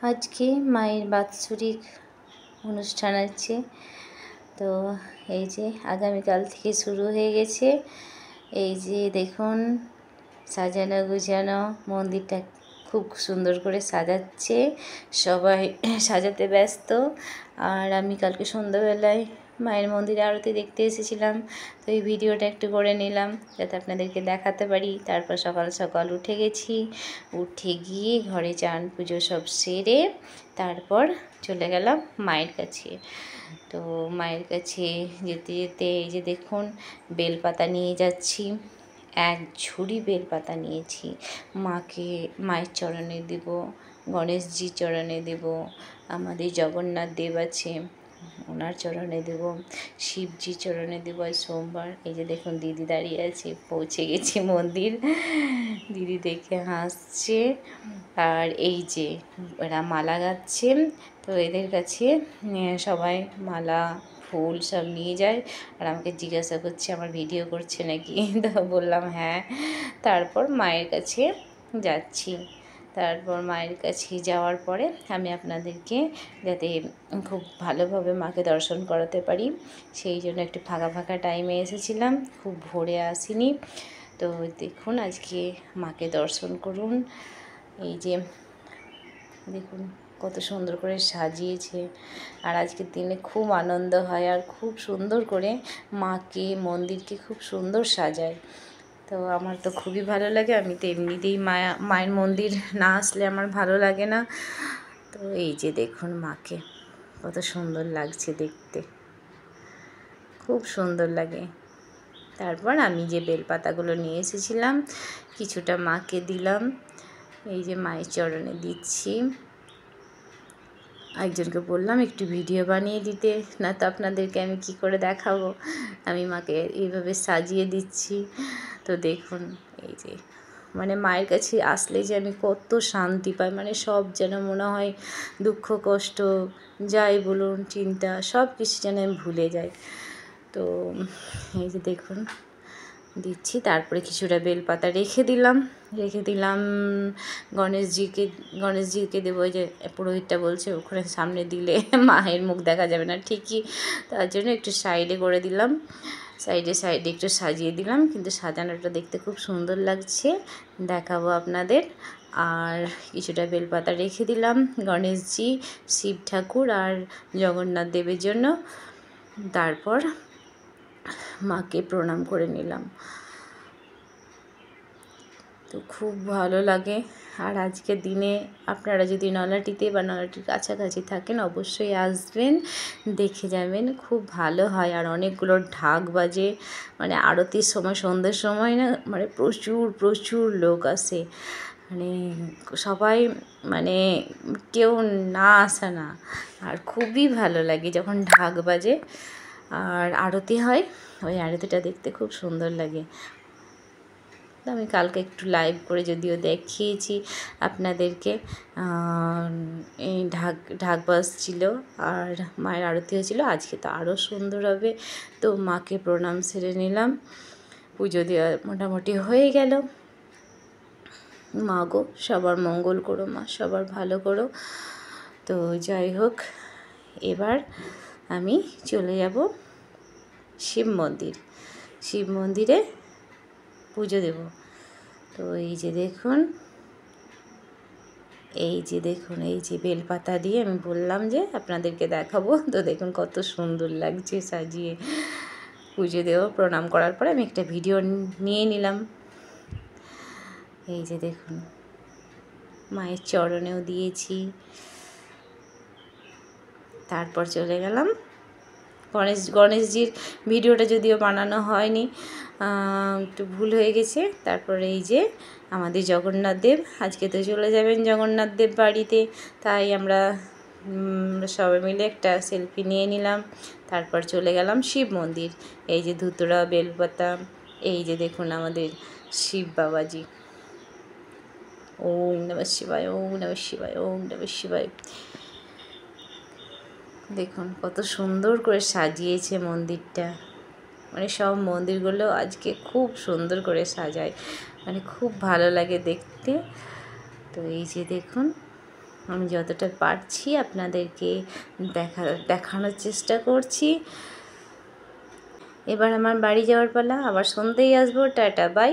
আজকে মায়ের বাৎসরিক অনুষ্ঠান আছে, তো এই যে আগামীকাল থেকে শুরু হয়ে গেছে। এই যে দেখুন সাজানো গুছানো, মন্দিরটা খুব সুন্দর করে সাজাচ্ছে, সবাই সাজাতে ব্যস্ত। আর আমি কালকে সন্ধ্যাবেলায় মায়ের মন্দিরে আরতি দেখতে এসেছিলাম, তো এই ভিডিওটা একটু করে নিলাম যাতে আপনাদেরকে দেখাতে পারি। তারপর সকাল সকাল উঠে গেছি, উঠে গিয়ে ঘরে চান পুজো সব সেরে তারপর চলে গেলাম মায়ের কাছে। তো মায়ের কাছে যেতে যেতে এই যে দেখুন বেলপাতা নিয়ে যাচ্ছি, এক ঝুড়ি বেলপাতা নিয়েছি। মায়ের চরণে দেব, গণেশজির চরণে দেব, আমাদের জগন্নাথ দেব আছে ওনার চরণে দেব, শিবজির চরণে দেব। আজ সোমবার। এই যে দেখুন দিদি দাঁড়িয়ে আছে, পৌঁছে গেছি মন্দির। দিদি দেখে হাসছে। আর এই যে এরা মালা গাচ্ছে, তো এদের কাছে সবাই মালা ফুল সব নিয়ে যায়। আর আমাকে জিজ্ঞাসা করছে আমার ভিডিও করছে নাকি, তো বললাম হ্যাঁ। তারপর মায়ের কাছে যাচ্ছি। তারপর মায়ের কাছে যাওয়ার পরে আমি আপনাদেরকে যাতে খুব ভালোভাবে মাকে দর্শন করাতে পারি সেই জন্য একটু ফাঁকা ফাঁকা টাইমে এসেছিলাম, খুব ভোরে আসিনি। তো দেখুন আজকে মাকে দর্শন করুন। এই যে দেখুন কত সুন্দর করে সাজিয়েছে। আর আজকের দিনে খুব আনন্দ হয় আর খুব সুন্দর করে মাকে মন্দিরকে খুব সুন্দর সাজায়। তো আমার তো খুবই ভালো লাগে। আমি তো এমনিতেই মায়ের মন্দির না আসলে আমার ভালো লাগে না। তো এই যে দেখুন মাকে কত সুন্দর লাগছে দেখতে, খুব সুন্দর লাগে। তারপর আমি যে বেলপাতাগুলো নিয়ে এসেছিলাম কিছুটা মাকে দিলাম, এই যে মায়ের চরণে দিচ্ছি। একজনকে বললাম একটু ভিডিও বানিয়ে দিতে, না তো আপনাদেরকে আমি কি করে দেখাবো। আমি মাকে এইভাবে সাজিয়ে দিচ্ছি। তো দেখুন এই যে মানে মায়ের কাছে আসলে যে আমি কত শান্তি পাই, মানে সব যেন মনে হয় দুঃখ কষ্ট যাই বলুন চিন্তা সব কিছু যেন আমি ভুলে যাই। তো এই যে দেখুন দিচ্ছি। তারপরে কিছুটা বেলপাতা রেখে দিলাম গণেশজিকে দেবো। ওই যে পুরোহিতটা বলছে ওখানে সামনে দিলে মায়ের মুখ দেখা যাবে না ঠিকই, তার জন্য একটু সাইডে করে দিলাম, সাইডে একটু সাজিয়ে দিলাম। কিন্তু সাজানোটা দেখতে খুব সুন্দর লাগছে, দেখাবো আপনাদের। আর কিছুটা বেলপাতা রেখে দিলাম গণেশজি, শিব ঠাকুর আর জগন্নাথ দেবের জন্য। তারপর মাকে প্রণাম করে নিলাম। তো খুব ভালো লাগে। আর আজকের দিনে আপনারা যদি নলাটিতে বা নলাটির কাছাকাছি থাকেন অবশ্যই আসবেন, দেখে যাবেন, খুব ভালো হয়। আর অনেকগুলো ঢাক বাজে, মানে আরতির সময় সন্ধ্যের সময় না মানে প্রচুর লোক আসে, মানে সবাই মানে কেউ না আসে না। আর খুবই ভালো লাগে যখন ঢাক বাজে আর আরতি হয়, ওই আরতিটা দেখতে খুব সুন্দর লাগে। আমি কালকে একটু লাইভ করে যদিও দেখিয়েছি আপনাদেরকে, এই ঢাক বাজছিল আর মায়ের আরতি হয়েছিল। আজকে তো আরও সুন্দর হবে। তো মাকে প্রণাম সেরে নিলাম, পুজো দেওয়া মোটামুটি হয়ে গেল। মা গো সবার মঙ্গল করো, মা সবার ভালো করো। তো যাই হোক, এবার আমি চলে যাব শিব মন্দিরে পুজো দেব। তো এই যে দেখুন এই যে বেলপাতা দিয়ে আমি বললাম যে আপনাদেরকে দেখাবো। তো দেখুন কত সুন্দর লাগছে সাজিয়ে। পুজো দেওয়া প্রণাম করার পরে আমি একটা ভিডিও নিয়ে নিলাম। এই যে দেখুন মায়ের চরণেও দিয়েছি। তারপর চলে গেলাম গণেশজির ভিডিওটা যদিও বানানো হয়নি, একটু ভুল হয়ে গেছে। তারপরে এই যে আমাদের জগন্নাথ দেব, আজকে তো চলে যাবেন জগন্নাথ দেব বাড়িতে, তাই আমরা সবাই মিলে একটা সেলফি নিয়ে নিলাম। তারপর চলে গেলাম শিব মন্দির। এই যে ধুতরা বেলপাতা, এই যে দেখুন আমাদের শিব বাবাজি। ওম নমঃ শিবায়, ওম নমঃ শিবায়, ওম নমঃ শিবায়। দেখুন কত সুন্দর করে সাজিয়েছে মন্দিরটা, মানে সব মন্দিরগুলো আজকে খুব সুন্দর করে সাজায়, মানে খুব ভালো লাগে দেখতে। তো এই যে দেখুন আমি যতটা পারছি আপনাদেরকে দেখানোর চেষ্টা করছি। এবার আমার বাড়ি যাওয়ার পালা, আবার সন্ধ্যেই আসবো। Tata, by.